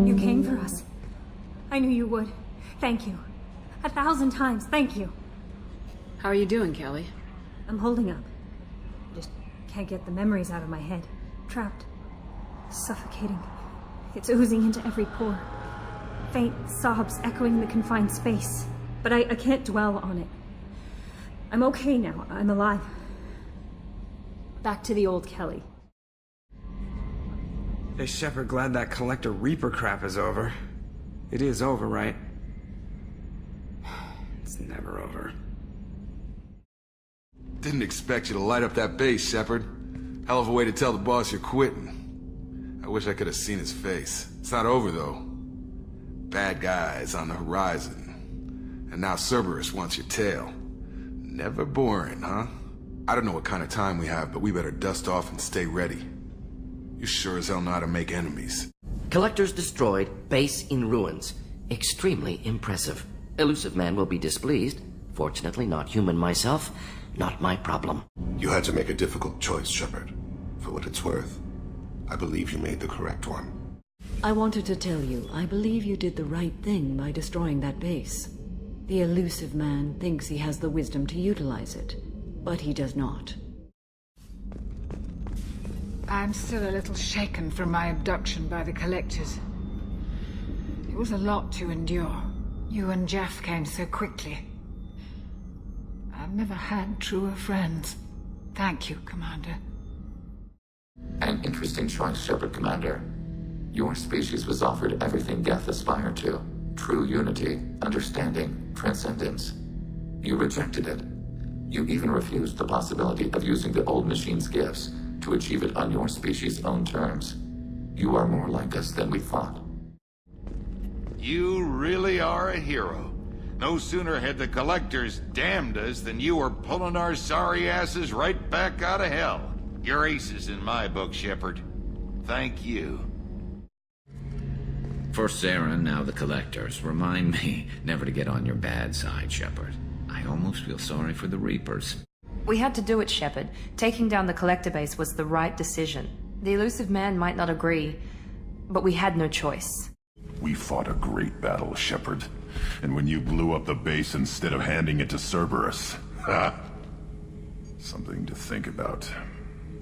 You came for us. I knew you would. Thank you. 1,000 times, thank you. How are you doing, Kelly? I'm holding up. I just can't get the memories out of my head. Trapped. Suffocating. It's oozing into every pore. Faint sobs echoing the confined space. But I can't dwell on it. I'm okay now. I'm alive. Back to the old Kelly. Hey, Shepard, glad that Collector Reaper crap is over. It is over, right? It's never over. Didn't expect you to light up that base, Shepard. Hell of a way to tell the boss you're quitting. I wish I could have seen his face. It's not over, though. Bad guys on the horizon. And now Cerberus wants your tail. Never boring, huh? I don't know what kind of time we have, but we better dust off and stay ready. You sure as hell know how to make enemies. Collectors destroyed, base in ruins. Extremely impressive. Elusive man will be displeased. Fortunately, not human myself. Not my problem. You had to make a difficult choice, Shepard. For what it's worth, I believe you made the correct one. I wanted to tell you, I believe you did the right thing by destroying that base. The elusive man thinks he has the wisdom to utilize it, but he does not. I'm still a little shaken from my abduction by the Collectors. It was a lot to endure. You and Jeff came so quickly. I've never had truer friends. Thank you, Commander. An interesting choice, Shepard Commander. Your species was offered everything Geth aspired to. True unity, understanding, transcendence. You rejected it. You even refused the possibility of using the old machine's gifts to achieve it on your species' own terms. You are more like us than we thought. You really are a hero. No sooner had the Collectors damned us than you were pulling our sorry asses right back out of hell. You're aces in my book, Shepard. Thank you. First Sarah, now the Collectors. Remind me never to get on your bad side, Shepard. I almost feel sorry for the Reapers. We had to do it, Shepard. Taking down the Collector base was the right decision. The elusive man might not agree, but we had no choice. We fought a great battle, Shepard. And when you blew up the base instead of handing it to Cerberus, ha! Something to think about.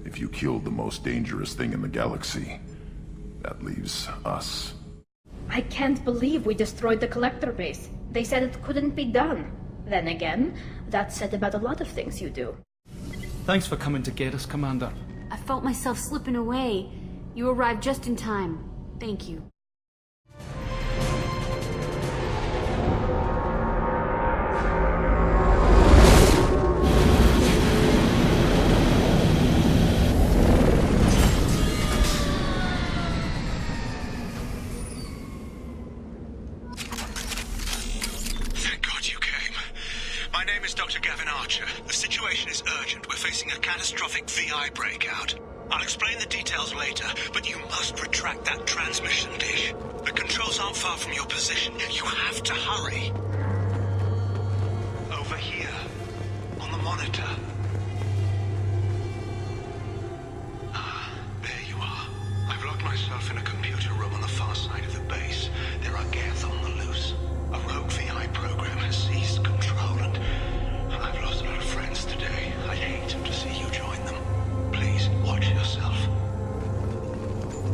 If you killed the most dangerous thing in the galaxy, that leaves us. I can't believe we destroyed the Collector base. They said it couldn't be done. Then again, that's said about a lot of things you do. Thanks for coming to get us, Commander. I felt myself slipping away. You arrived just in time. Thank you. Catastrophic VI breakout. I'll explain the details later, but you must retract that transmission dish. The controls aren't far from your position. You have to hurry. Over here, on the monitor. Ah, there you are. I've locked myself in a computer room on the far side of the base. There are Geth on the loose. A rogue VI program has seized control and I've lost a lot of friends today. I'd hate to see you join them. Please, watch yourself.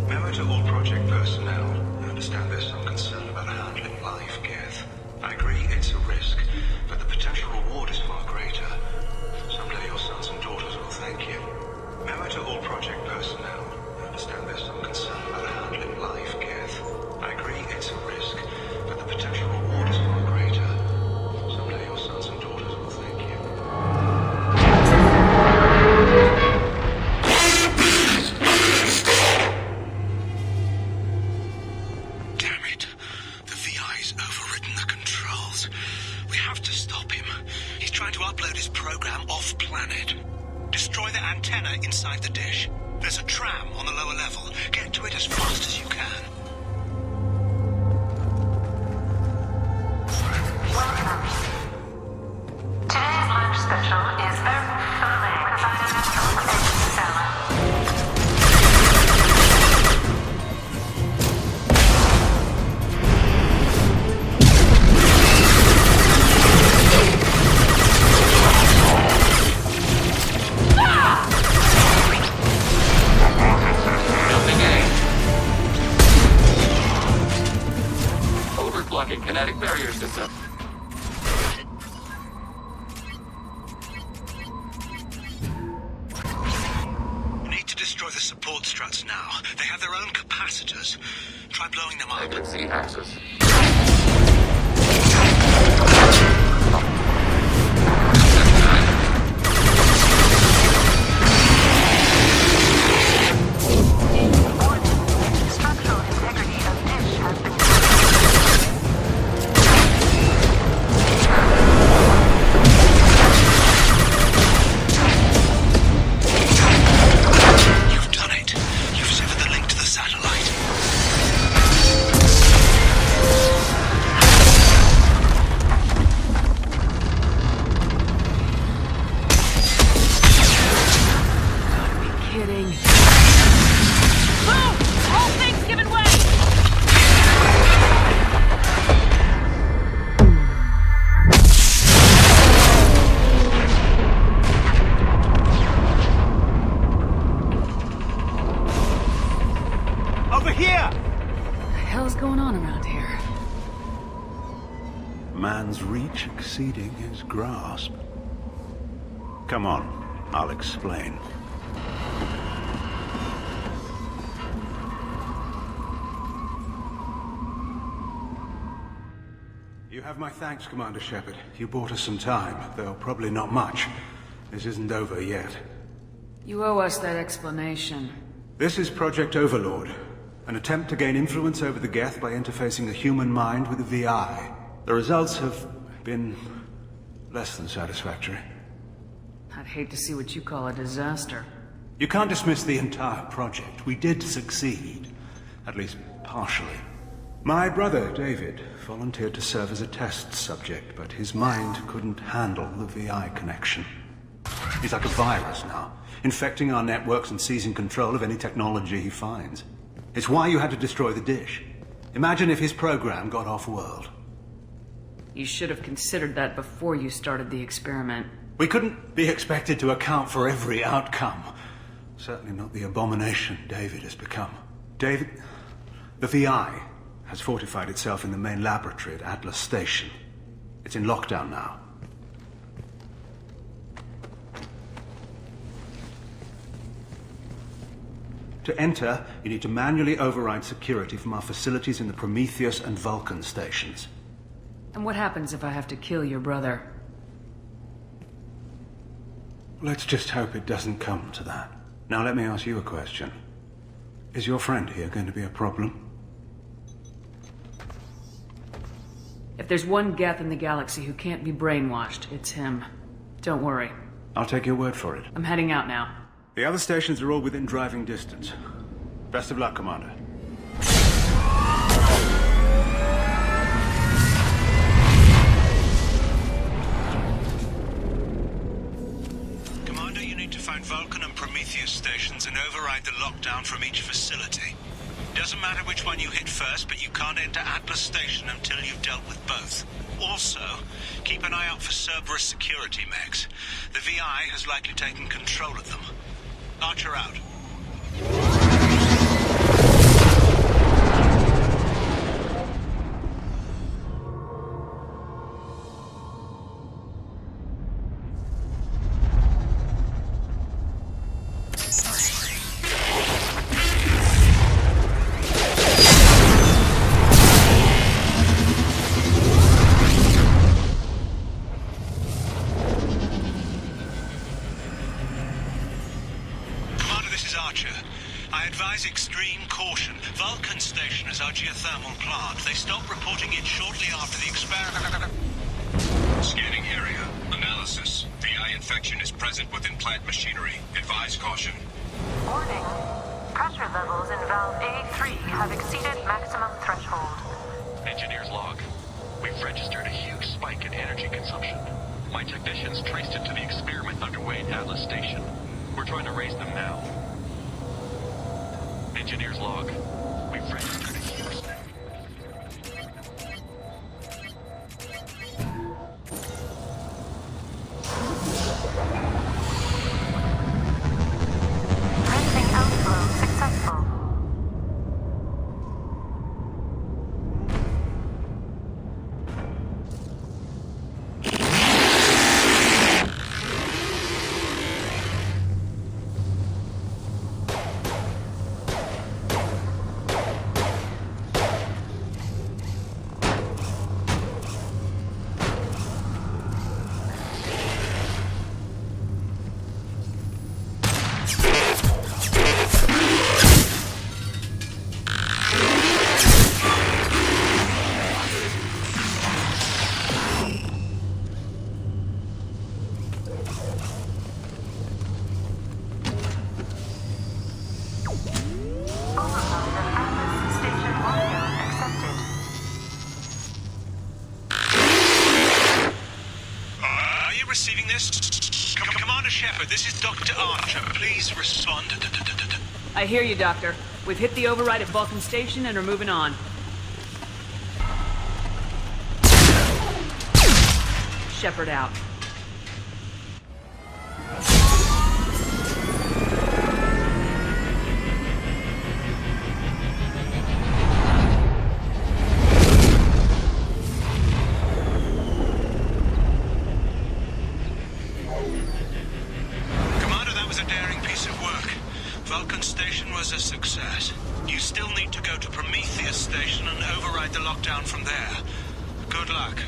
Memo to all project personnel. I understand there's some concern about handling live Geth. I agree it's a risk, but the potential reward is far greater. Someday your sons and daughters will thank you. Memo to all project personnel. I understand there's some concern about handling live Geth. I agree it's a risk, but the potential reward is far greater. Someday your sons and daughters will thank you. Damn it. The VI's overridden the controls. We have to stop him. He's trying to upload his program off-planet. Destroy the antenna inside the dish. There's a tram on the lower level. Get to it as fast as you can. Today's lunch special is very filling with vitamins from egg salad. the support struts now. They have their own capacitors. Try blowing them up. I can see access. Structural integrity of dish has been... You've done it. You've severed the link to the satellite. Gotta be kidding. Move! Whole thing's giving way! Over here! What the hell's going on around here? Man's reach exceeding his grasp. Come on, I'll explain. You have my thanks, Commander Shepard. You bought us some time, though probably not much. This isn't over yet. You owe us that explanation. This is Project Overlord, an attempt to gain influence over the Geth by interfacing the human mind with the VI. The results have been less than satisfactory. I'd hate to see what you call a disaster. You can't dismiss the entire project. We did succeed, at least partially. My brother, David, volunteered to serve as a test subject, but his mind couldn't handle the VI connection. He's like a virus now, infecting our networks and seizing control of any technology he finds. It's why you had to destroy the dish. Imagine if his program got off-world. You should have considered that before you started the experiment. We couldn't be expected to account for every outcome. Certainly not the abomination David has become. David, the VI has fortified itself in the main laboratory at Atlas Station. It's in lockdown now. To enter, you need to manually override security from our facilities in the Prometheus and Vulcan stations. And what happens if I have to kill your brother? Let's just hope it doesn't come to that. Now let me ask you a question. Is your friend here going to be a problem? If there's one Geth in the galaxy who can't be brainwashed, it's him. Don't worry. I'll take your word for it. I'm heading out now. The other stations are all within driving distance. Best of luck, Commander. Commander, you need to find Vulcan and Prometheus stations and override the lockdown from each facility. Doesn't matter which one you hit first, but you can't enter Atlas Station until you've dealt with both. Also, keep an eye out for Cerberus security mechs. The VI has likely taken control of them. Archer out. Extreme caution. Vulcan station is our geothermal plant. They stopped reporting it shortly after the experiment. Scanning area. Analysis. VI infection is present within plant machinery. Advise caution. Warning. Pressure levels in valve A3 have exceeded maximum threshold. Engineer's log. We've registered a huge spike in energy consumption. My technicians traced it to the experiment underway at Atlas Station. We're trying to raise them now. Engineer's log. We've registered a huge spike. Racing outflow successful. Shepard, this is Dr. Archer. Please respond. I hear you, Doctor. We've hit the override at Vulcan Station and are moving on. Shepard out. Commander, that was a daring piece of work. Vulcan Station was a success. You still need to go to Prometheus Station and override the lockdown from there. Good luck.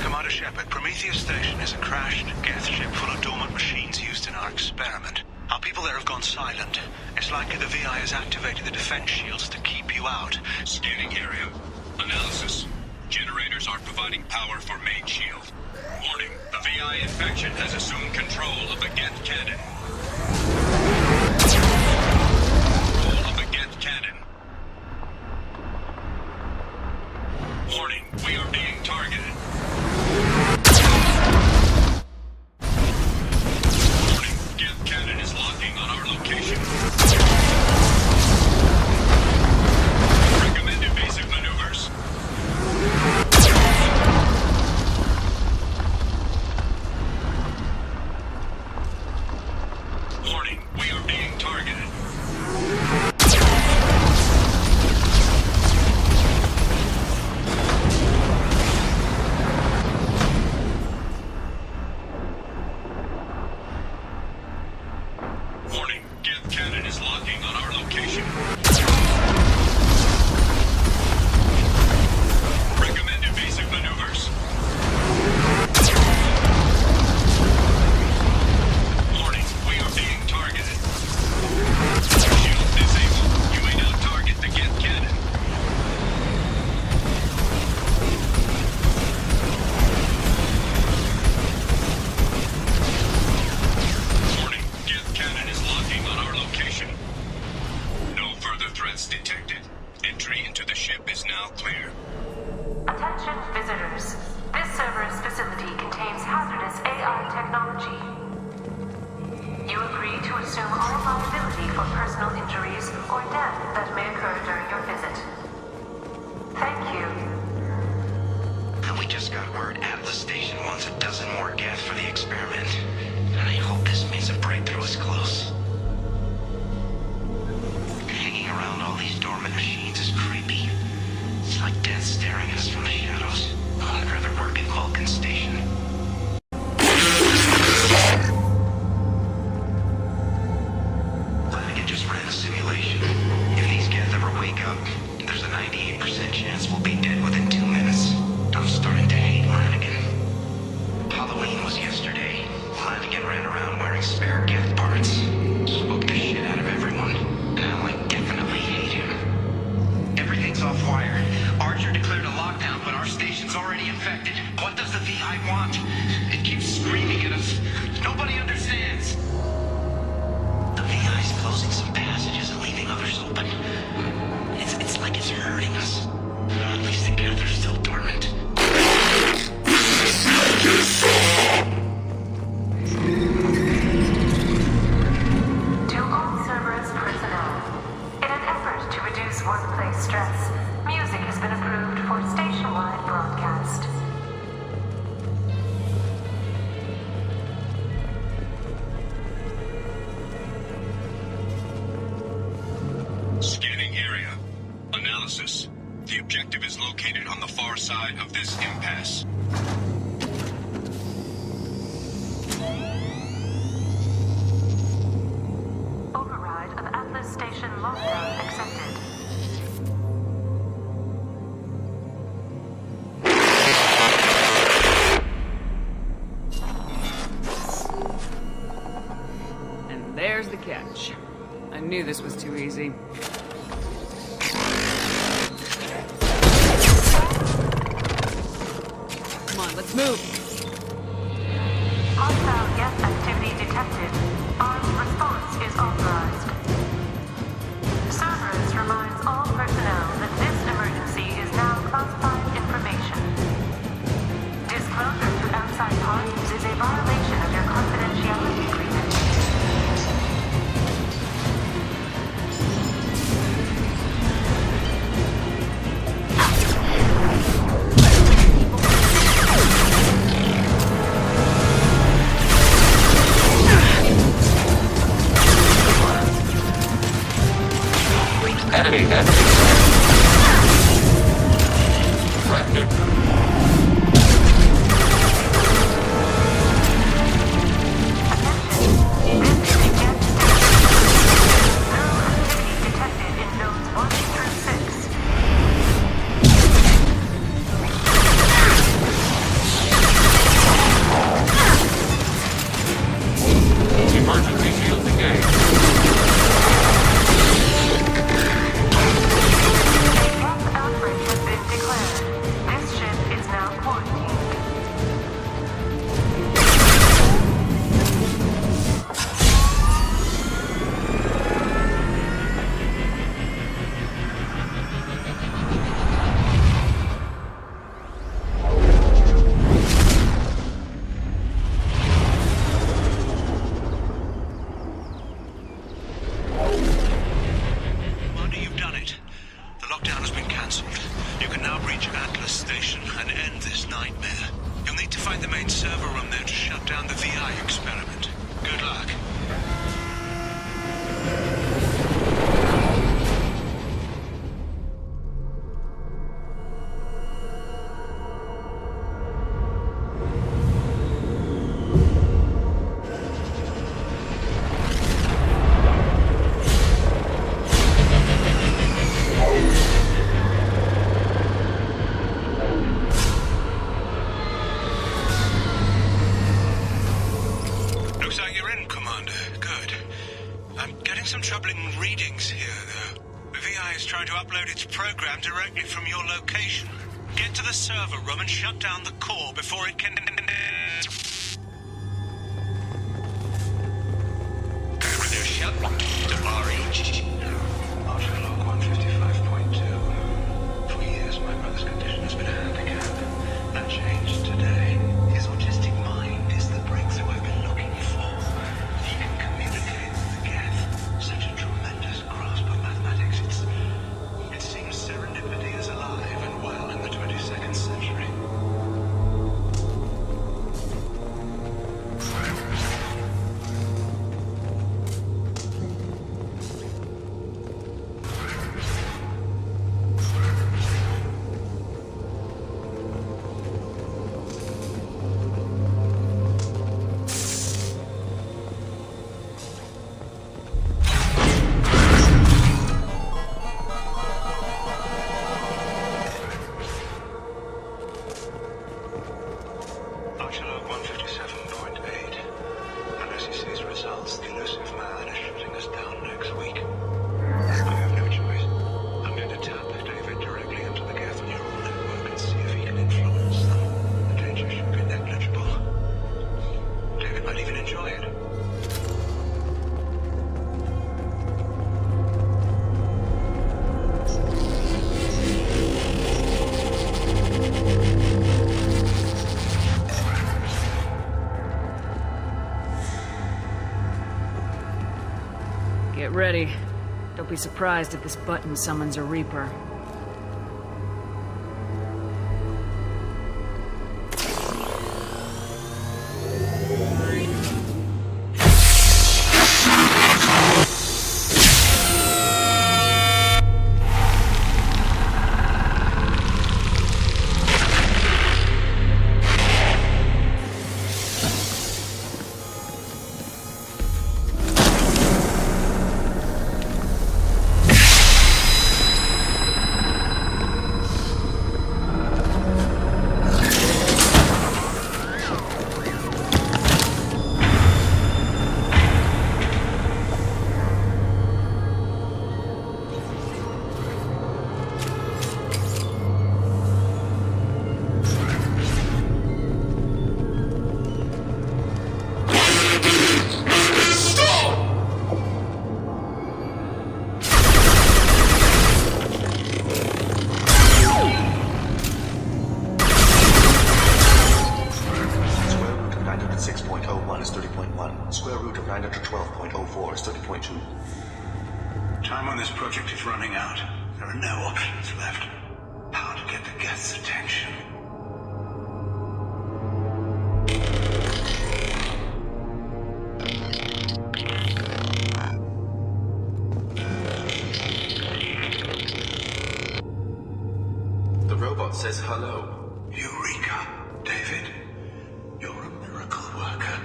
Commander Shepard, Prometheus Station is a crashed Geth ship full of dormant machines used in our experiment. Our people there have gone silent. It's likely the VI has activated the defense shields to keep you out. Scanning area. Analysis. Generators are providing power for main shield. Warning, the VI infection has assumed control of the Geth cannon. Control of the Geth cannon. Warning, we are being targeted. Warning, Geth cannon is locking on our location. Recommend evasive maneuvers. Warning, we are being targeted. Warning, Geth cannon is locking on our location. Recommend evasive maneuvers. Warning, we are being targeted. Shield disabled. You may now target the Geth cannon. Warning, Geth cannon is locking on our location. No further threats detected. Entry into the ship is now clear. Attention visitors. This server's facility contains hazardous AI technology. You agree to assume all liability for personal injuries or death that may occur during your visit. Thank you. And we just got word Atlas Station wants a dozen more Geth for the experiment. And I hope this means a breakthrough is close. Hanging around all these dormant machines is creepy. It's like death staring at us from the shadows. I'd rather work at Vulcan Station. I just ran a simulation. If these Geth ever wake up, there's a 98% chance we'll be dead within 2 minutes. I'm starting to hate Flanagan. Halloween was yesterday. Flanagan ran around wearing spare Geth parts. Spooked the shit out of everyone. Now I definitely hate him. Everything's off wire. Archer declared a lockdown, but our station's already infected. What does the VI want? It keeps screaming at us. Nobody understands. The VI's closing some passages and leaving others open. It's like it's hurting us. At least the Geth are still dormant. To all Cerberus personnel, in an effort to reduce workplace stress, music has been approved for station-wide broadcast. Scanning area. Analysis. The objective is located on the far side of this impasse. Override of Atlas Station lockdown accepted. And there's the catch. I knew this was too easy. Come on, let's move. Hostile Geth activity ready and threatening. Emergency shields engaged. Outbreak has been declared. This ship is now quarantined. Commander, you've done it. The lockdown has been cancelled. You can now breach Atlas Station and end this nightmare. You'll need to find the main server room there to shut down the VI experiment. Good luck. Looks like you're in, Commander. Good. I'm getting some troubling readings here, though. The VI is trying to upload its program directly from your location. Get to the server room and shut down the core before it can... Archer log 155.2. For years, my brother's condition has been a handicap. That changed today. His autistic mind is the breakthrough I've been looking for. He can communicate with the Geth. Such a tremendous grasp of mathematics. It seems serendipity is alive and well in the 22nd century. Archer log 157.8. Unless he sees results, the elusive man is shutting us down next week. I have no choice. I'm going to tap David directly into the Geth neural network and see if he can influence them. The danger should be negligible. David might even enjoy it. Get ready. Don't be surprised if this button summons a Reaper. Square root of 912.04 is 30.2. Time on this project is running out. There are no options left. How to get the Geth's attention? says hello. Eureka, David. You're a miracle worker.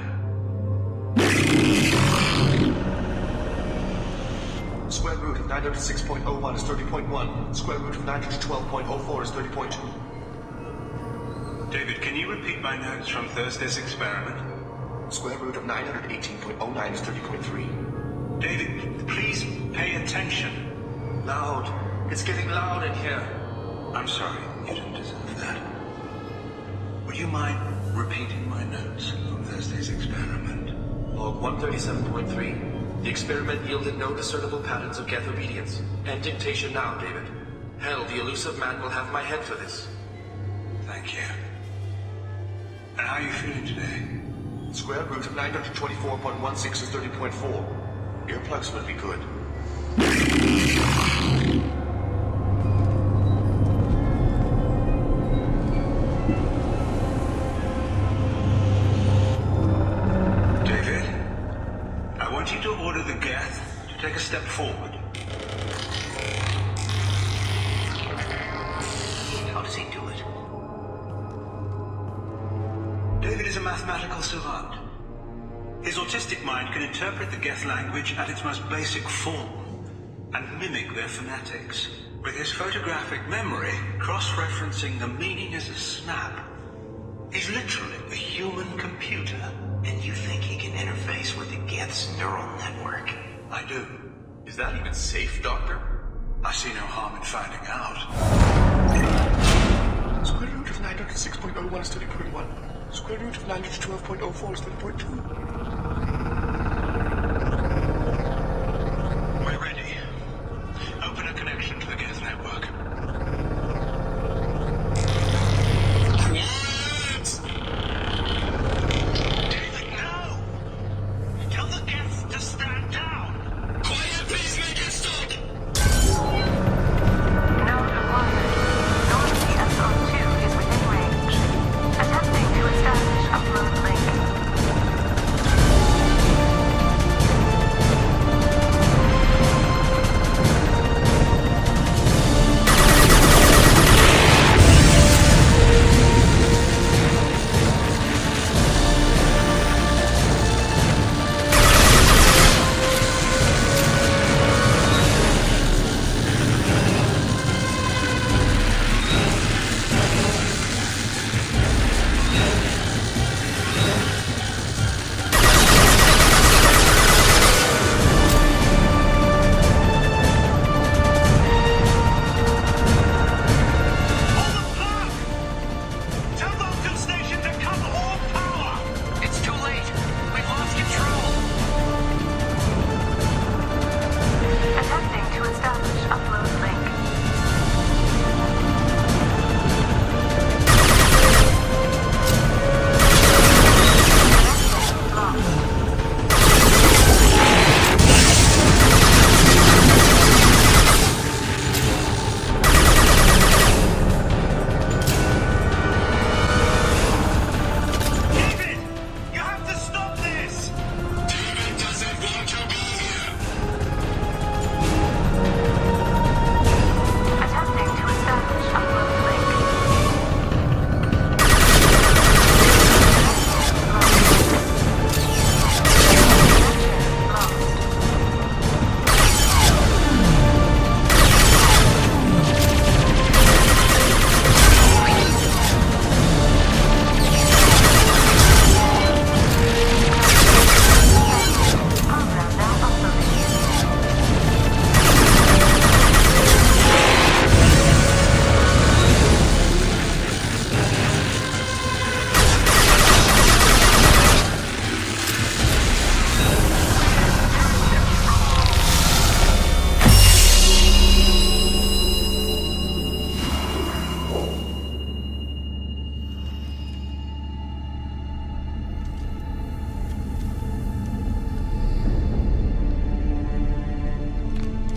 Square root of 906.01 is 30.1. Square root of 912.04 is 30.2. David, can you repeat my notes from Thursday's experiment? Square root of 918.09 is 30.3. David, please pay attention. Loud. It's getting loud in here. I'm sorry, you didn't deserve that. Would you mind repeating my notes from Thursday's experiment? Log 137.3. The experiment yielded no discernible patterns of geth obedience. End dictation now, David. Hell, the elusive man will have my head for this. Thank you. And how are you feeling today? Square root of 924.16 is 30.4. Earplugs would be good. David, I want you to order the geth to take a step forward. How does he do it? David is a mathematical savant. His autistic mind can interpret the geth language at its most basic form and mimic their phonetics. With his photographic memory, cross-referencing the meaning as a snap. He's literally a human computer. And you think he can interface with the geth's neural network? I do. Is that even safe, Doctor? I see no harm in finding out. Square root of 906.01 is 30.1. Square root of 912.04 is 30.2. We're ready. Open a connection to the geth network. What? David, no! Tell the geth to stand down! Quiet, please make it stop! Node acquired. Node PSO2 is within range. Attempting to establish upload link. Tell Vulcan Station to cut all power! It's too late. We've lost control. Attempting to establish upload link. David! You have to stop this! David doesn't want to be here! Attempting to establish upload link. Program now uploading.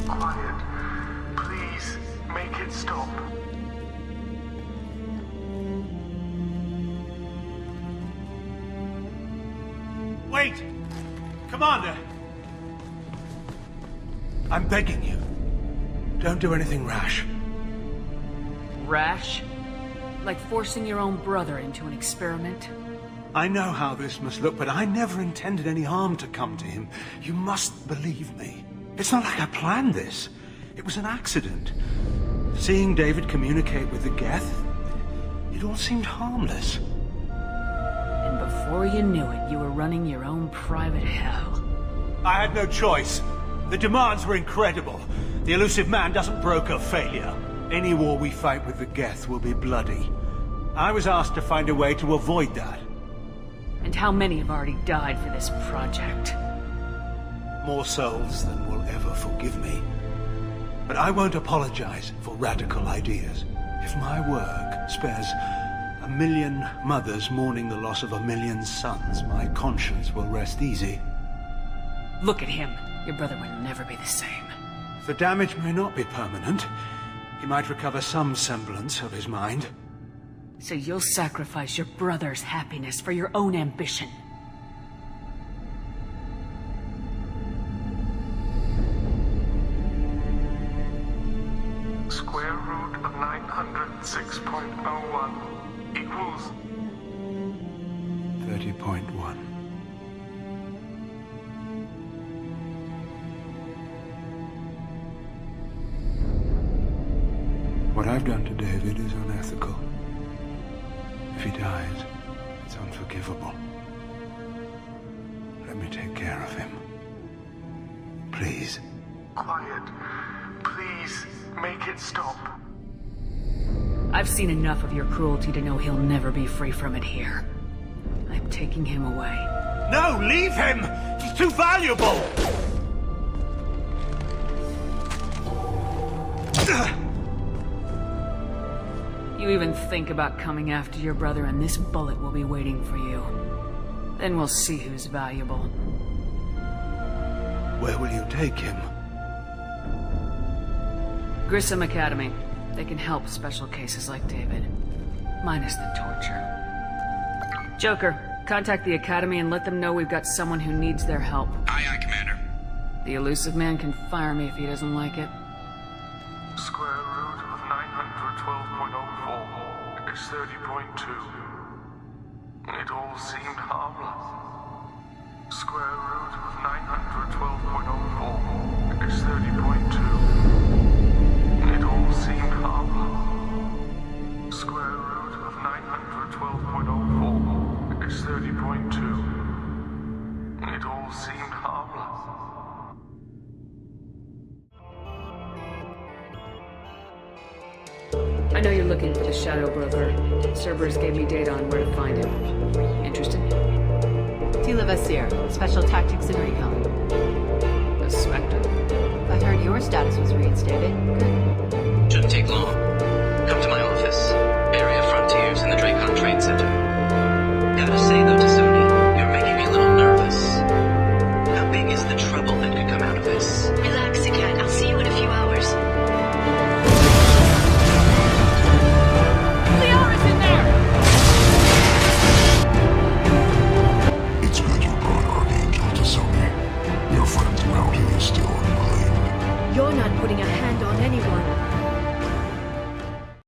Quiet. Please, make it stop. Wait! Commander! I'm begging you. Don't do anything rash. Rash? Like forcing your own brother into an experiment? I know how this must look, but I never intended any harm to come to him. You must believe me. It's not like I planned this. It was an accident. Seeing David communicate with the Geth, it all seemed harmless. And before you knew it, you were running your own private hell. I had no choice. The demands were incredible. The elusive man doesn't broker failure. Any war we fight with the Geth will be bloody. I was asked to find a way to avoid that. And how many have already died for this project? More souls than will ever forgive me. But I won't apologize for radical ideas. If my work spares 1 million mothers mourning the loss of 1 million sons, my conscience will rest easy. Look at him. Your brother would never be the same. The damage may not be permanent. He might recover some semblance of his mind. So you'll sacrifice your brother's happiness for your own ambition. Square root of 906.01 equals 30.1. What I've done to David is unethical. If he dies, it's unforgivable. Let me take care of him. Please. quiet. Please, make it stop. I've seen enough of your cruelty to know he'll never be free from it here. I'm taking him away. No, leave him! He's too valuable! You even think about coming after your brother and this bullet will be waiting for you. Then we'll see who's valuable. Where will you take him? Grissom Academy. They can help special cases like David. Minus the torture. Joker, contact the Academy and let them know we've got someone who needs their help. Aye, aye, Commander. The elusive man can fire me if he doesn't like it. Square root of 912.04 is 30.2. It all seemed harmless. Square root of 912.04 is 30.2. It all seemed harmless. Square root of 912.04 is 30.2. It all seemed harmless. I know you're looking for the Shadow Broker. Cerberus gave me data on where to find him. Interested? Tila Vasir, Special Tactics and Recon. The Spectre? I heard your status was reinstated. Good